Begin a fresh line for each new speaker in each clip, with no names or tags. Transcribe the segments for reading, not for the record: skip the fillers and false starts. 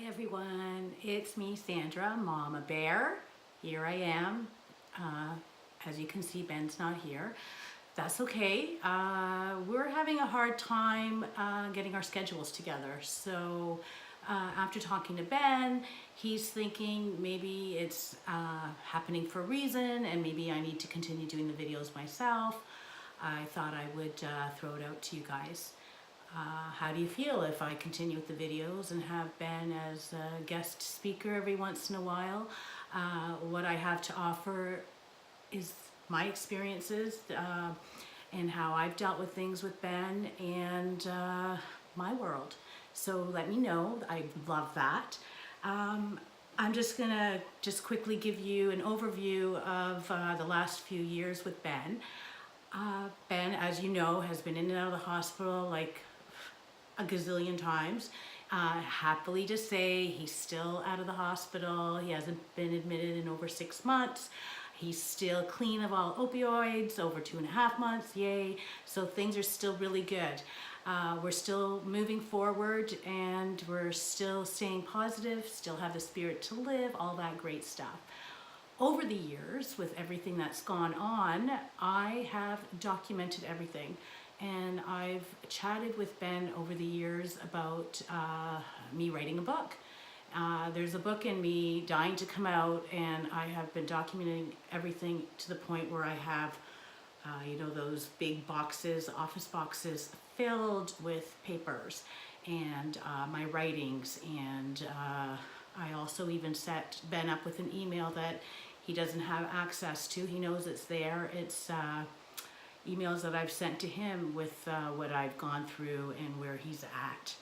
Hi everyone, it's me Sandra, Mama Bear. Here I am. As you can see, Ben's not here. That's okay. We're having a hard time getting our schedules together. So after talking to Ben, he's thinking maybe it's happening for a reason and maybe I need to continue doing the videos myself. I thought I would throw it out to you guys. How do you feel if I continue with the videos and have Ben as a guest speaker every once in a while? What I have to offer is my experiences and how I've dealt with things with Ben and my world. So let me know. I love that. I'm just gonna quickly give you an overview of the last few years with Ben. Ben, as you know, has been in and out of the hospital like a gazillion times. Happily to say, he's still out of the hospital. He hasn't been admitted in over 6 months. He's still clean of all opioids, over 2.5 months, yay. So things are still really good. We're still moving forward and we're still staying positive, still have the spirit to live, all that great stuff. Over the years, with everything that's gone on, I have documented everything. And I've chatted with Ben over the years about me writing a book. There's a book in me dying to come out, and I have been documenting everything to the point where I have, you know, those big boxes, office boxes, filled with papers and my writings. And I also even set Ben up with an email that he doesn't have access to. He knows it's there. It's emails that I've sent to him with what I've gone through and where he's at.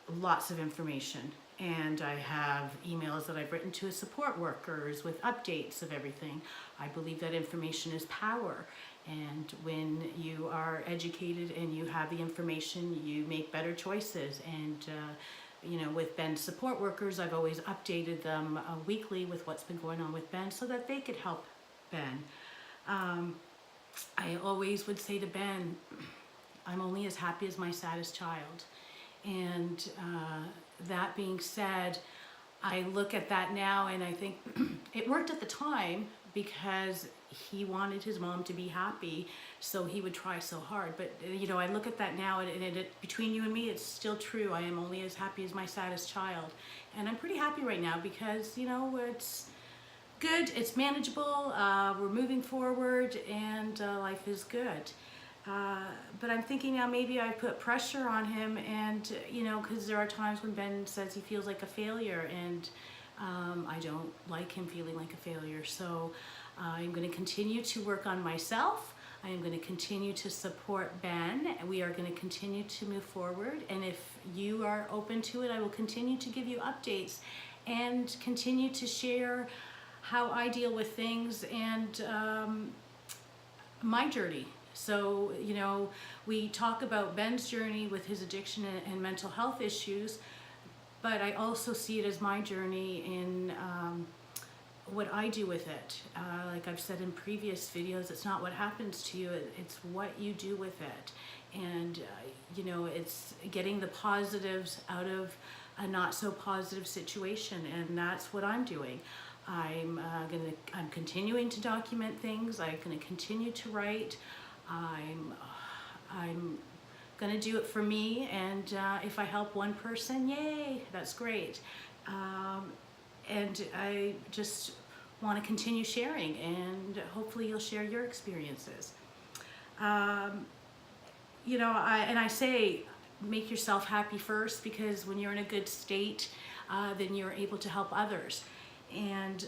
Lots of information. And I have emails that I've written to his support workers with updates of everything. I believe that information is power. And when you are educated and you have the information, you make better choices. And you know, with Ben's support workers, I've always updated them weekly with what's been going on with Ben so that they could help Ben. I always would say to Ben, I'm only as happy as my saddest child. And that being said, I look at that now and I think it worked at the time because he wanted his mom to be happy, so he would try so hard. But you know, I look at that now and between you and me, it's still true. I am only as happy as my saddest child. And I'm pretty happy right now because, you know, it's good, it's manageable, we're moving forward, and life is good. But I'm thinking now maybe I put pressure on him, and you know, because there are times when Ben says he feels like a failure, and I don't like him feeling like a failure. So I'm going to continue to work on myself. I am going to continue to support Ben. We are going to continue to move forward, and if you are open to it, I will continue to give you updates and continue to share how I deal with things and my journey. So, you know, we talk about Ben's journey with his addiction and mental health issues, but I also see it as my journey in what I do with it. Like I've said in previous videos, it's not what happens to you, it's what you do with it. And, you know, it's getting the positives out of a not so positive situation, and that's what I'm doing. I'm continuing to document things. I'm going to continue to write. I'm going to do it for me, and if I help one person, yay, that's great. And I just want to continue sharing, and hopefully you'll share your experiences. You know, I say make yourself happy first, because when you're in a good state, then you're able to help others. And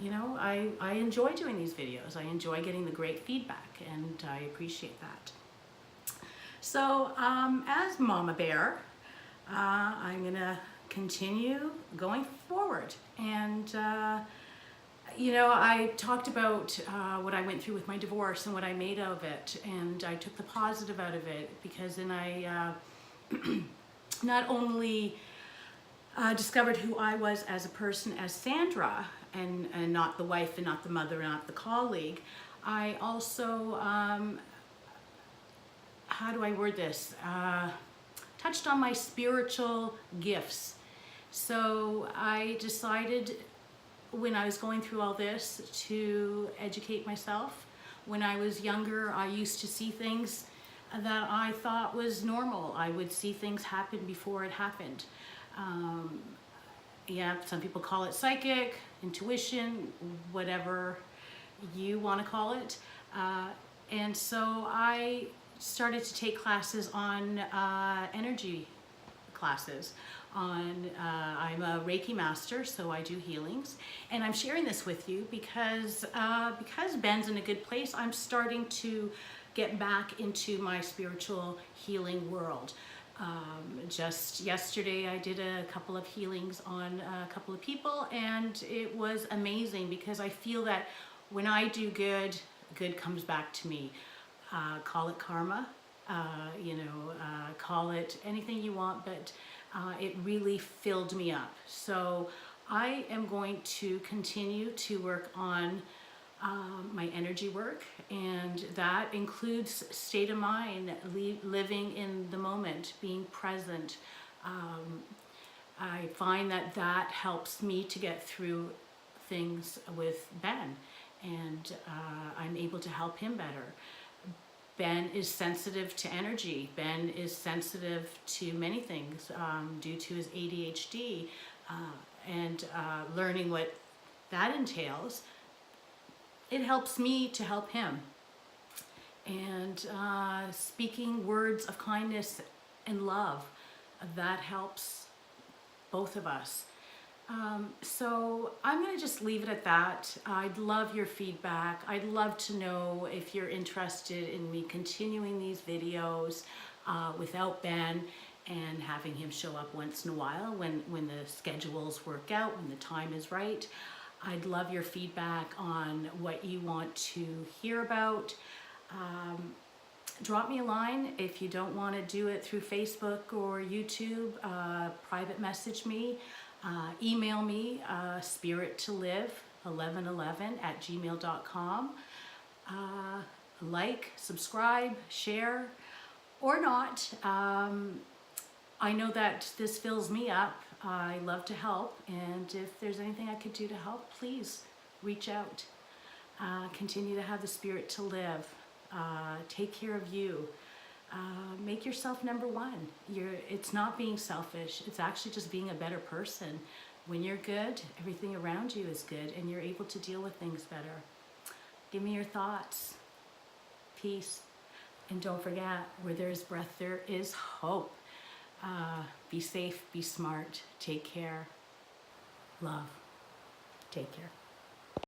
you know, I enjoy doing these videos. I enjoy getting the great feedback, and I appreciate that. So as Mama Bear, I'm gonna continue going forward. And you know, I talked about what I went through with my divorce and what I made of it, and I took the positive out of it, because then I not only discovered who I was as a person, as Sandra, and not the wife and not the mother and not the colleague. I also, how do I word this? touched on my spiritual gifts. So I decided when I was going through all this to educate myself. When I was younger, I used to see things that I thought was normal. I would see things happen before it happened. Yeah, some people call it psychic, intuition, whatever you want to call it. And so I started to take classes on energy classes. I'm a Reiki master, so I do healings, and I'm sharing this with you because Ben's in a good place. I'm starting to get back into my spiritual healing world. Just yesterday I did a couple of healings on a couple of people, and it was amazing because I feel that when I do good, good comes back to me. Call it karma, call it anything you want, but it really filled me up. So I am going to continue to work on my energy work, and that includes state of mind, living in the moment, being present. I find that that helps me to get through things with Ben, and I'm able to help him better. Ben is sensitive to energy. Ben is sensitive to many things due to his ADHD, and learning what that entails. It helps me to help him. And speaking words of kindness and love, that helps both of us. So I'm going to just leave it at that. I'd love your feedback. I'd love to know if you're interested in me continuing these videos without Ben and having him show up once in a while when the schedules work out, when the time is right. I'd love your feedback on what you want to hear about. Drop me a line if you don't want to do it through Facebook or YouTube. Private message me. Email me, spirittolive1111@gmail.com. Like, subscribe, share, or not. I know that this fills me up. I love to help, and if there's anything I could do to help, please reach out. Continue to have the spirit to live. Take care of you. Make yourself number one. It's not being selfish. It's actually just being a better person. When you're good, everything around you is good, and you're able to deal with things better. Give me your thoughts. Peace. And don't forget, where there is breath, there is hope. Be safe, be smart, take care. Love. Take care.